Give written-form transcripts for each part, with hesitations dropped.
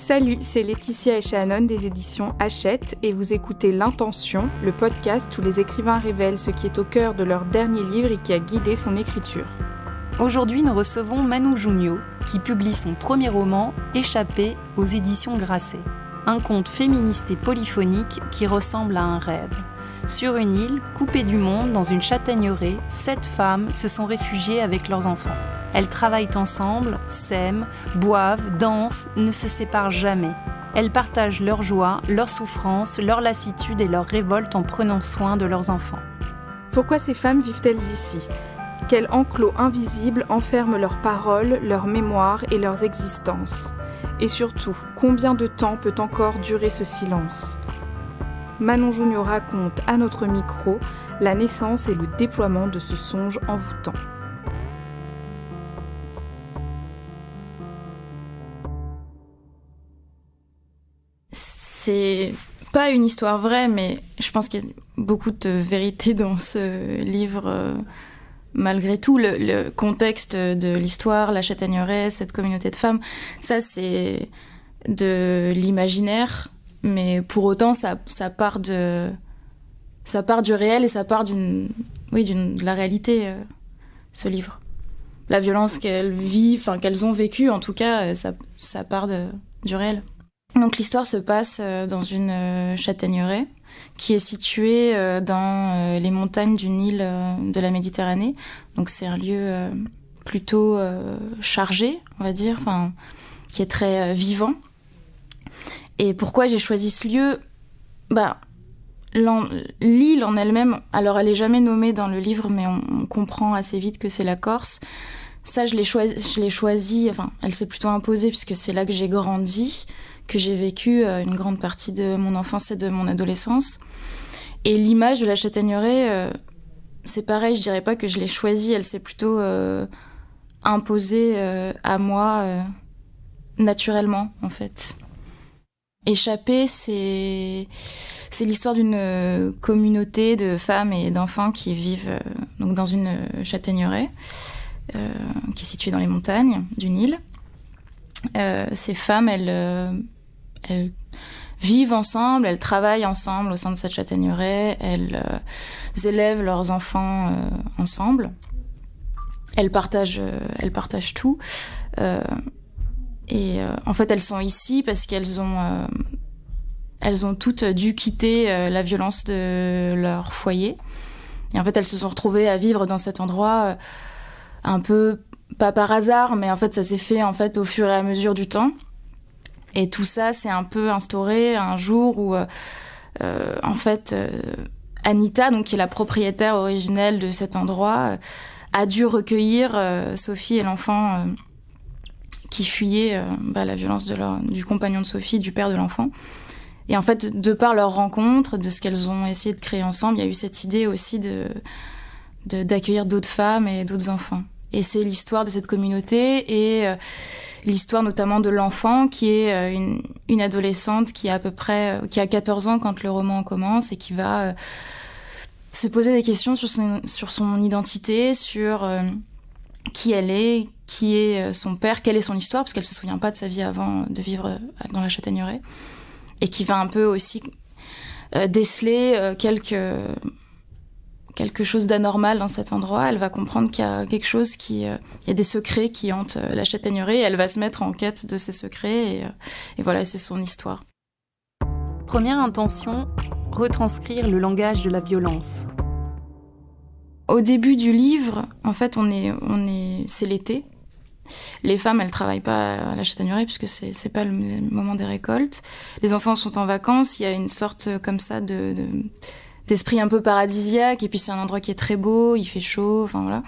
Salut, c'est Laetitia et Shannon des éditions Hachette et vous écoutez L'Intention, le podcast où les écrivains révèlent ce qui est au cœur de leur dernier livre et qui a guidé son écriture. Aujourd'hui, nous recevons Manou Junio, qui publie son premier roman, Échappée, aux éditions Grasset. Un conte féministe et polyphonique qui ressemble à un rêve. Sur une île, coupée du monde, dans une châtaigneraie, 7 femmes se sont réfugiées avec leurs enfants. Elles travaillent ensemble, s'aiment, boivent, dansent, ne se séparent jamais. Elles partagent leur joie, leur souffrance, leur lassitude et leur révolte en prenant soin de leurs enfants. Pourquoi ces femmes vivent-elles ici ? Quel enclos invisible enferme leurs paroles, leurs mémoires et leurs existences ? Et surtout, combien de temps peut encore durer ce silence ? Manon Junio raconte à notre micro la naissance et le déploiement de ce songe envoûtant. C'est pas une histoire vraie, mais je pense qu'il y a beaucoup de vérité dans ce livre. Malgré tout, le contexte de l'histoire, la châtaigneraie, cette communauté de femmes, ça c'est de l'imaginaire, mais pour autant ça part du réel et ça part de la réalité, ce livre. La violence qu'elles vivent, qu'elles ont vécue, en tout cas, ça part du réel. Donc l'histoire se passe dans une châtaigneraie qui est située dans les montagnes d'une île de la Méditerranée. Donc c'est un lieu plutôt chargé, on va dire, qui est très vivant. Et pourquoi j'ai choisi ce lieu ? L'île en elle-même, alors elle n'est jamais nommée dans le livre, mais on comprend assez vite que c'est la Corse. Ça, je l'ai choisi, elle s'est plutôt imposée puisque c'est là que j'ai grandi, que j'ai vécu une grande partie de mon enfance et de mon adolescence. Et l'image de la châtaigneraie, c'est pareil, je dirais pas que je l'ai choisie, elle s'est plutôt imposée à moi naturellement, en fait. Échappée, c'est l'histoire d'une communauté de femmes et d'enfants qui vivent donc dans une châtaigneraie qui est située dans les montagnes d'une île. Ces femmes, elles vivent ensemble, elles travaillent ensemble au sein de cette châtaigneraie, elles élèvent leurs enfants ensemble, elles partagent tout. En fait, elles sont ici parce qu'elles ont toutes dû quitter la violence de leur foyer. Et en fait, elles se sont retrouvées à vivre dans cet endroit un peu, pas par hasard, mais en fait, ça s'est fait au fur et à mesure du temps. Et tout ça s'est un peu instauré un jour où, Anita, donc, qui est la propriétaire originelle de cet endroit, a dû recueillir Sophie et l'enfant qui fuyait la violence du compagnon de Sophie, du père de l'enfant. Et en fait, de par leur rencontre, de ce qu'elles ont essayé de créer ensemble, il y a eu cette idée aussi d'accueillir d'autres femmes et d'autres enfants. Et c'est l'histoire de cette communauté et l'histoire notamment de l'enfant qui est une adolescente qui a 14 ans quand le roman commence et qui va se poser des questions sur son identité, sur qui elle est, qui est son père, quelle est son histoire, parce qu'elle se souvient pas de sa vie avant de vivre dans la châtaigneraie, et qui va un peu aussi déceler quelque chose d'anormal dans cet endroit. Elle va comprendre qu'il y a quelque chose il y a des secrets qui hantent la châtaigneraie, et elle va se mettre en quête de ces secrets, et voilà, c'est son histoire. Première intention, retranscrire le langage de la violence. Au début du livre, en fait, c'est l'été. Les femmes, elles travaillent pas à la châtaigneraie puisque c'est pas le moment des récoltes. Les enfants sont en vacances. Il y a une sorte comme ça d'esprit un peu paradisiaque. Et puis c'est un endroit qui est très beau. Il fait chaud. Voilà.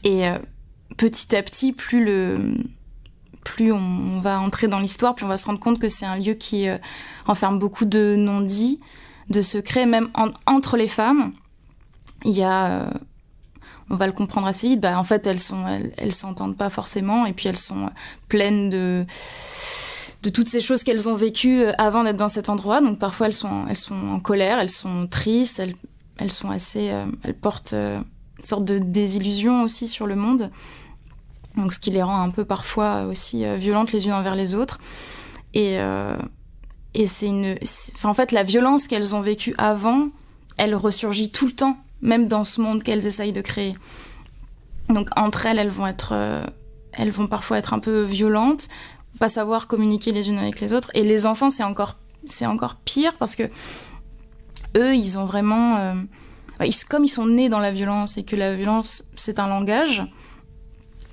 Et petit à petit, plus on va entrer dans l'histoire, plus on va se rendre compte que c'est un lieu qui renferme beaucoup de non-dits, de secrets, même entre les femmes. Il y a, on va le comprendre assez vite, en fait elles s'entendent pas forcément, et puis elles sont pleines de toutes ces choses qu'elles ont vécues avant d'être dans cet endroit. Donc parfois elles sont en colère, elles sont tristes, elles sont assez, elles portent une sorte de désillusion aussi sur le monde. Donc ce qui les rend un peu parfois aussi violentes les unes envers les autres. Et en fait, la violence qu'elles ont vécue avant, elle ressurgit tout le temps, même dans ce monde qu'elles essayent de créer. Donc entre elles, elles vont parfois être un peu violentes, pas savoir communiquer les unes avec les autres. Et les enfants, c'est encore pire parce que eux, ils ont vraiment... comme ils sont nés dans la violence et que la violence, c'est un langage,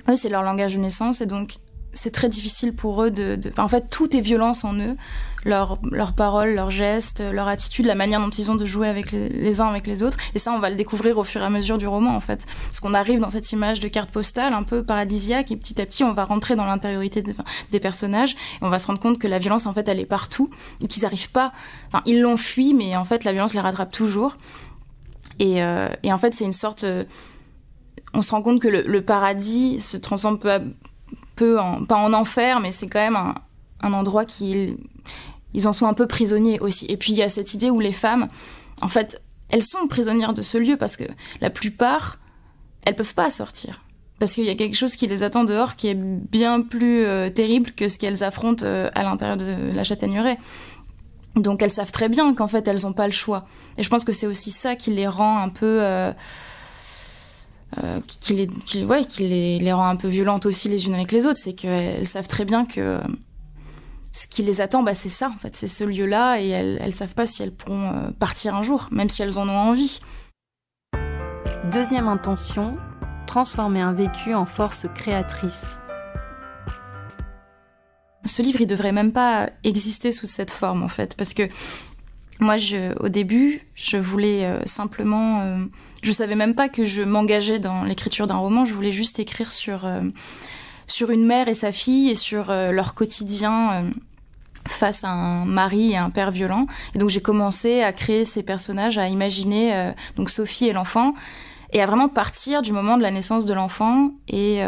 eux, c'est leur langage de naissance et donc c'est très difficile pour eux en fait, tout est violence en eux. Leurs paroles, leurs gestes, leur attitude, la manière dont ils ont de jouer avec les uns avec les autres. Et ça, on va le découvrir au fur et à mesure du roman, en fait. Parce qu'on arrive dans cette image de carte postale un peu paradisiaque et petit à petit, on va rentrer dans l'intériorité des personnages et on va se rendre compte que la violence, en fait, elle est partout et qu'ils n'arrivent pas... Enfin, ils l'ont fui, mais en fait, la violence les rattrape toujours. Et en fait, c'est une sorte... on se rend compte que le paradis se transforme peu à peu pas en enfer, mais c'est quand même un endroit ils en sont un peu prisonniers aussi. Et puis il y a cette idée où les femmes, en fait, elles sont prisonnières de ce lieu parce que la plupart, elles peuvent pas sortir. Parce qu'il y a quelque chose qui les attend dehors qui est bien plus terrible que ce qu'elles affrontent à l'intérieur de la châtaigneraie. Donc elles savent très bien qu'en fait, elles n'ont pas le choix. Et je pense que c'est aussi ça qui les rend un peu... qui les rend un peu violentes aussi les unes avec les autres, c'est qu'elles savent très bien que ce qui les attend, c'est ça, en fait, c'est ce lieu-là, et elles savent pas si elles pourront partir un jour, même si elles en ont envie. Deuxième intention, transformer un vécu en force créatrice. Ce livre, il devrait même pas exister sous cette forme, en fait, parce que moi, au début, je voulais simplement... je savais même pas que je m'engageais dans l'écriture d'un roman, je voulais juste écrire sur une mère et sa fille et sur leur quotidien face à un mari et un père violent. Et donc j'ai commencé à créer ces personnages, à imaginer donc Sophie et l'enfant, et à vraiment partir du moment de la naissance de l'enfant et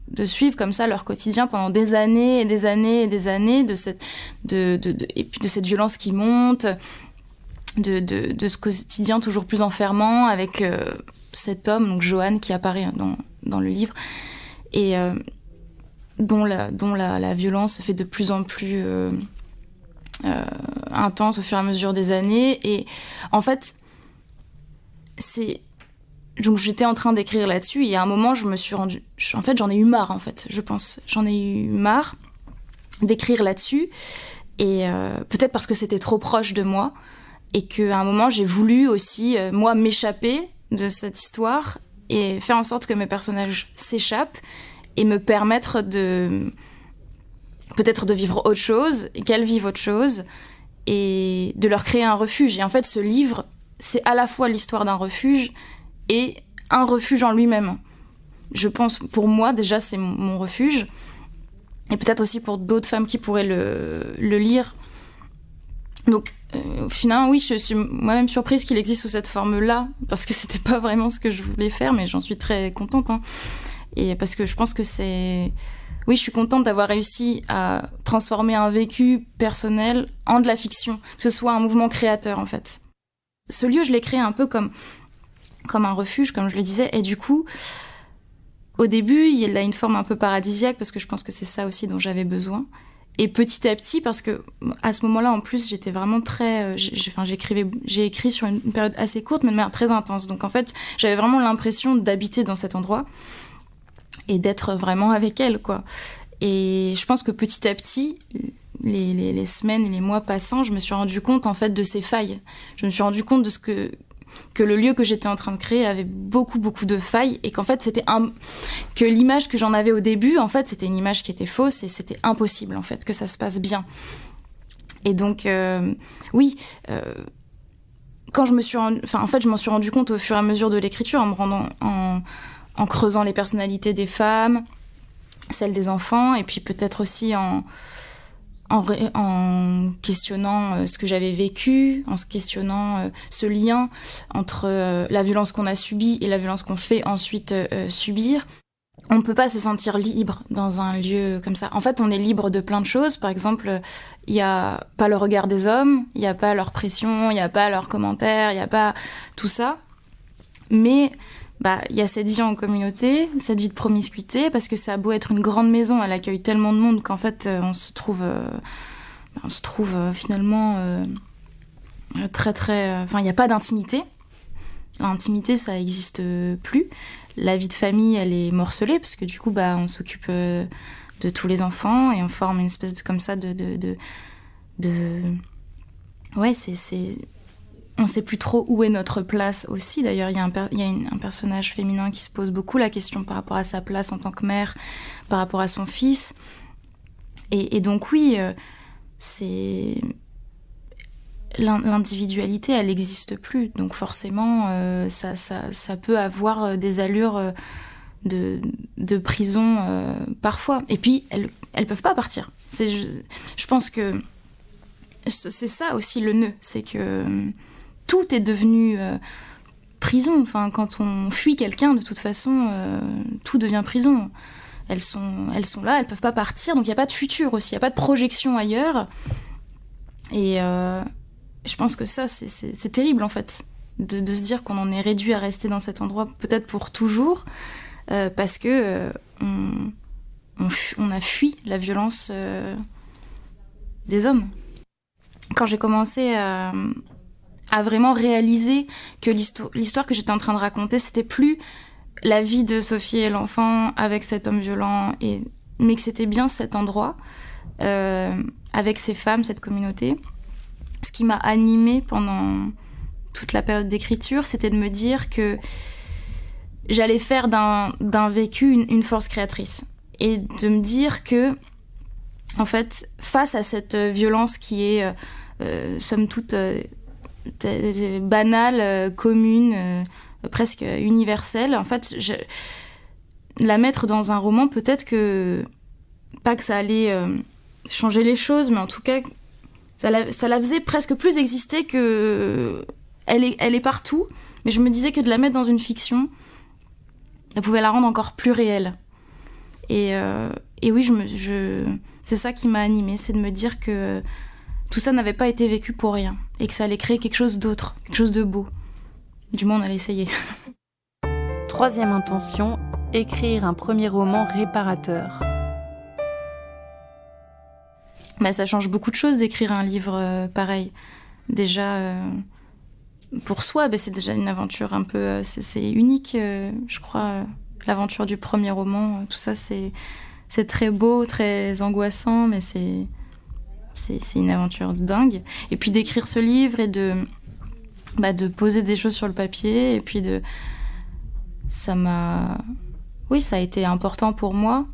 de suivre comme ça leur quotidien pendant des années et des années et des années et puis de cette violence qui monte, de ce quotidien toujours plus enfermant avec cet homme, donc Johan, qui apparaît dans le livre, et dont la violence se fait de plus en plus intense au fur et à mesure des années. Et en fait, donc j'étais en train d'écrire là-dessus, et à un moment, je me suis rendue... En fait, j'en ai eu marre, en fait, je pense. J'en ai eu marre d'écrire là-dessus, et peut-être parce que c'était trop proche de moi, et qu'à un moment, j'ai voulu aussi, moi, m'échapper de cette histoire et faire en sorte que mes personnages s'échappent et me permettre peut-être de vivre autre chose, et qu'elles vivent autre chose, et de leur créer un refuge. Et en fait, ce livre, c'est à la fois l'histoire d'un refuge et un refuge en lui-même. Je pense, pour moi, déjà, c'est mon refuge. Et peut-être aussi pour d'autres femmes qui pourraient le lire. Donc, au final, oui, je suis moi-même surprise qu'il existe sous cette forme-là, parce que c'était pas vraiment ce que je voulais faire, mais j'en suis très contente. Et parce que je pense que c'est... Oui, je suis contente d'avoir réussi à transformer un vécu personnel en de la fiction, que ce soit un mouvement créateur, en fait. Ce lieu, je l'ai créé un peu comme un refuge, comme je le disais, et du coup, au début, il a une forme un peu paradisiaque, parce que je pense que c'est ça aussi dont j'avais besoin. Et petit à petit, parce que à ce moment-là, en plus, j'étais vraiment très... j'ai écrit sur une période assez courte, mais de manière très intense. Donc en fait, j'avais vraiment l'impression d'habiter dans cet endroit et d'être vraiment avec elle, quoi. Et je pense que petit à petit, les semaines et les mois passant, je me suis rendu compte, en fait, de ces failles. Je me suis rendu compte de ce que le lieu que j'étais en train de créer avait beaucoup, beaucoup de failles, et qu'en fait, que l'image que j'en avais au début, en fait, c'était une image qui était fausse, et c'était impossible, en fait, que ça se passe bien. Et donc, quand je me suis je m'en suis rendu compte au fur et à mesure de l'écriture, en creusant les personnalités des femmes, celles des enfants, et puis peut-être aussi en questionnant ce que j'avais vécu, en se questionnant ce lien entre la violence qu'on a subie et la violence qu'on fait ensuite subir. On ne peut pas se sentir libre dans un lieu comme ça. En fait, on est libre de plein de choses. Par exemple, il n'y a pas le regard des hommes, il n'y a pas leur pression, il n'y a pas leurs commentaires, il n'y a pas tout ça. Mais il y a cette vie en communauté, cette vie de promiscuité, parce que ça a beau être une grande maison, elle accueille tellement de monde qu'en fait, on se trouve finalement très très... Enfin, il n'y a pas d'intimité. L'intimité, ça n'existe plus. La vie de famille, elle est morcelée, parce que du coup, on s'occupe de tous les enfants, et on forme une espèce de... comme ça, Ouais, on sait plus trop où est notre place aussi. D'ailleurs, il y a un personnage féminin qui se pose beaucoup la question par rapport à sa place en tant que mère, par rapport à son fils. Et donc oui, c'est... L'individualité, elle n'existe plus. Donc forcément, ça peut avoir des allures de prison parfois. Et puis, elles peuvent pas partir. Je pense que c'est ça aussi le nœud. C'est que tout est devenu prison. Enfin, quand on fuit quelqu'un, de toute façon, tout devient prison. Elles sont là, elles peuvent pas partir. Donc il n'y a pas de futur aussi. Il n'y a pas de projection ailleurs. Et... je pense que ça, c'est terrible, en fait, de se dire qu'on en est réduit à rester dans cet endroit, peut-être pour toujours, parce que on a fui la violence des hommes. Quand j'ai commencé à vraiment réaliser que l'histoire que j'étais en train de raconter, c'était plus la vie de Sophie et l'enfant avec cet homme violent, mais que c'était bien cet endroit, avec ces femmes, cette communauté. Ce qui m'a animée pendant toute la période d'écriture, c'était de me dire que j'allais faire d'un vécu une force créatrice. Et de me dire que, en fait, face à cette violence qui est, somme toute, banale, commune, presque universelle, en fait, la mettre dans un roman, peut-être que... Pas que ça allait changer les choses, mais en tout cas... Ça la faisait presque plus exister que... Elle est partout, mais je me disais que de la mettre dans une fiction, ça pouvait la rendre encore plus réelle. Et oui, c'est ça qui m'a animée, c'est de me dire que tout ça n'avait pas été vécu pour rien, et que ça allait créer quelque chose d'autre, quelque chose de beau. Du moins, on allait essayer. Troisième intention, écrire un premier roman réparateur. Ça change beaucoup de choses d'écrire un livre pareil. Déjà, pour soi, c'est déjà une aventure un peu... c'est unique, je crois, l'aventure du premier roman. Tout ça, c'est très beau, très angoissant, mais c'est une aventure de dingue. Et puis d'écrire ce livre et de poser des choses sur le papier, et puis ça a été important pour moi.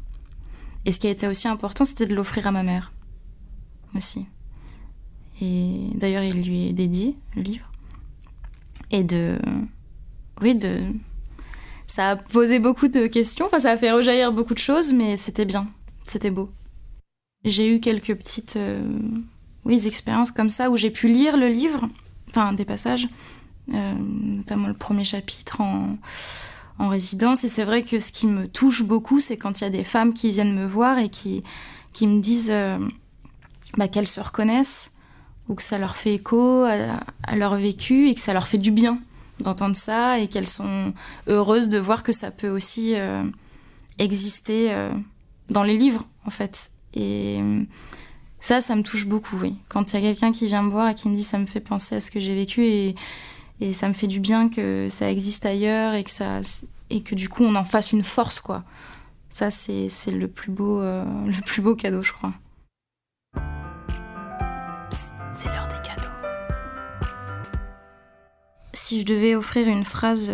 Et ce qui a été aussi important, c'était de l'offrir à ma mère. Aussi. Et d'ailleurs, il lui est dédié, le livre. Et ça a posé beaucoup de questions, ça a fait rejaillir beaucoup de choses, mais c'était bien, c'était beau. J'ai eu quelques petites expériences comme ça, où j'ai pu lire le livre, des passages, notamment le premier chapitre en résidence, et c'est vrai que ce qui me touche beaucoup, c'est quand il y a des femmes qui viennent me voir et qui me disent... qu'elles se reconnaissent, ou que ça leur fait écho à leur vécu, et que ça leur fait du bien d'entendre ça, et qu'elles sont heureuses de voir que ça peut aussi exister dans les livres, en fait. Et ça me touche beaucoup, oui. Quand il y a quelqu'un qui vient me voir et qui me dit « ça me fait penser à ce que j'ai vécu, et ça me fait du bien que ça existe ailleurs, et que du coup on en fasse une force, quoi ». Ça, c'est le plus beau cadeau, je crois. C'est l'heure des cadeaux. Si je devais offrir une phrase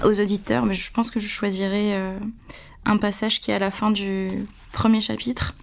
aux auditeurs, je pense que je choisirais un passage qui est à la fin du premier chapitre.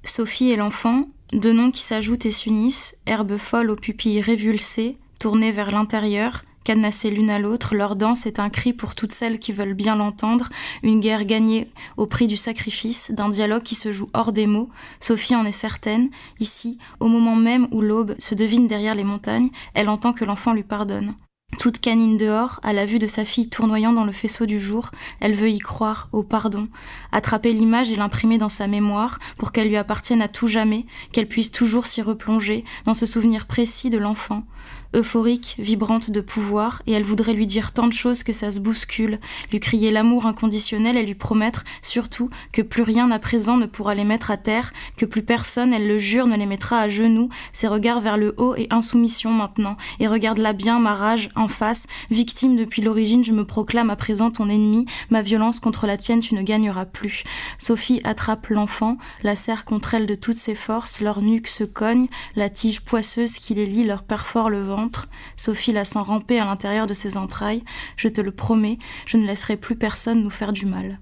Sophie et l'enfant, deux noms qui s'ajoutent et s'unissent, herbe folle aux pupilles révulsées, tournées vers l'intérieur, cadenassées l'une à l'autre, leur danse est un cri pour toutes celles qui veulent bien l'entendre, une guerre gagnée au prix du sacrifice, d'un dialogue qui se joue hors des mots. Sophie en est certaine, ici, au moment même où l'aube se devine derrière les montagnes, elle entend que l'enfant lui pardonne. Toute canine dehors, à la vue de sa fille tournoyant dans le faisceau du jour, elle veut y croire, au pardon, attraper l'image et l'imprimer dans sa mémoire pour qu'elle lui appartienne à tout jamais, qu'elle puisse toujours s'y replonger, dans ce souvenir précis de l'enfant. Euphorique, vibrante de pouvoir, et elle voudrait lui dire tant de choses que ça se bouscule, lui crier l'amour inconditionnel et lui promettre, surtout, que plus rien à présent ne pourra les mettre à terre, que plus personne, elle le jure, ne les mettra à genoux, ses regards vers le haut et insoumission maintenant, et regarde-la bien, ma rage, en face, victime depuis l'origine, je me proclame à présent ton ennemi, ma violence contre la tienne tu ne gagneras plus. Sophie attrape l'enfant, la serre contre elle de toutes ses forces, leur nuque se cogne, la tige poisseuse qui les lie leur perfore le ventre. Sophie la sent ramper à l'intérieur de ses entrailles. Je te le promets, je ne laisserai plus personne nous faire du mal.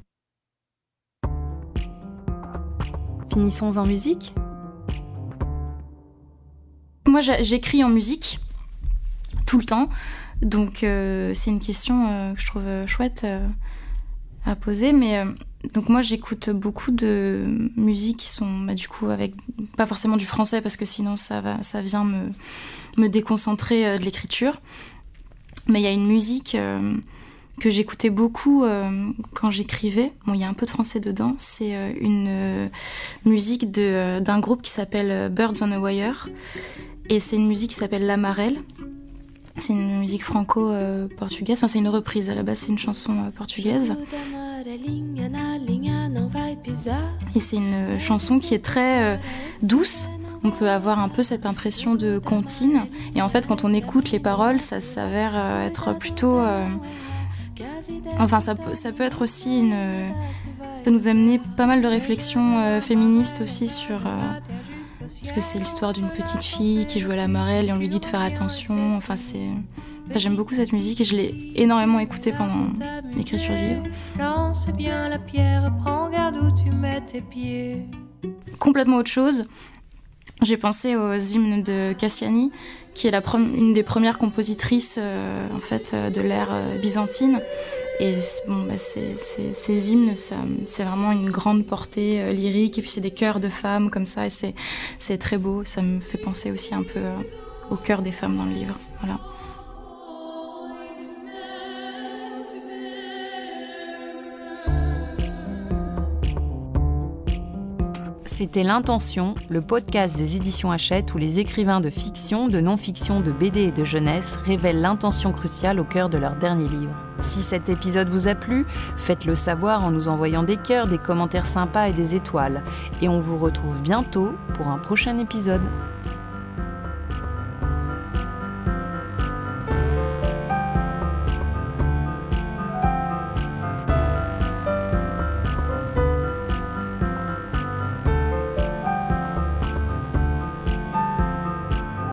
Finissons en musique. Moi, j'écris en musique tout le temps, donc c'est une question que je trouve chouette à poser, mais donc moi j'écoute beaucoup de musiques qui sont du coup avec pas forcément du français parce que sinon ça vient me déconcentrer de l'écriture, mais il y a une musique que j'écoutais beaucoup quand j'écrivais. Bon, il y a un peu de français dedans. C'est une musique d'un groupe qui s'appelle Birds on a Wire, et c'est une musique qui s'appelle La Marelle. C'est une musique franco-portugaise. Enfin, c'est une reprise. À la base, c'est une chanson portugaise. Et c'est une chanson qui est très douce. On peut avoir un peu cette impression de comptine. Et en fait, quand on écoute les paroles, ça s'avère être plutôt... Enfin, ça peut être aussi ça peut nous amener pas mal de réflexions féministes aussi sur... parce que c'est l'histoire d'une petite fille qui joue à la marelle et on lui dit de faire attention. Enfin, j'aime beaucoup cette musique et je l'ai énormément écoutée pendant l'écriture du livre. Lance bien la pierre, prends garde où tu mets tes pieds. Complètement autre chose. J'ai pensé aux hymnes de Cassiani, qui est une des premières compositrices en fait, de l'ère byzantine. Et bon, ces hymnes, c'est vraiment une grande portée lyrique. Et puis c'est des chœurs de femmes comme ça, et c'est très beau. Ça me fait penser aussi un peu au chœur des femmes dans le livre. Voilà. C'était L'Intention, le podcast des éditions Hachette où les écrivains de fiction, de non-fiction, de BD et de jeunesse révèlent l'intention cruciale au cœur de leur dernier livre. Si cet épisode vous a plu, faites-le savoir en nous envoyant des cœurs, des commentaires sympas et des étoiles. Et on vous retrouve bientôt pour un prochain épisode.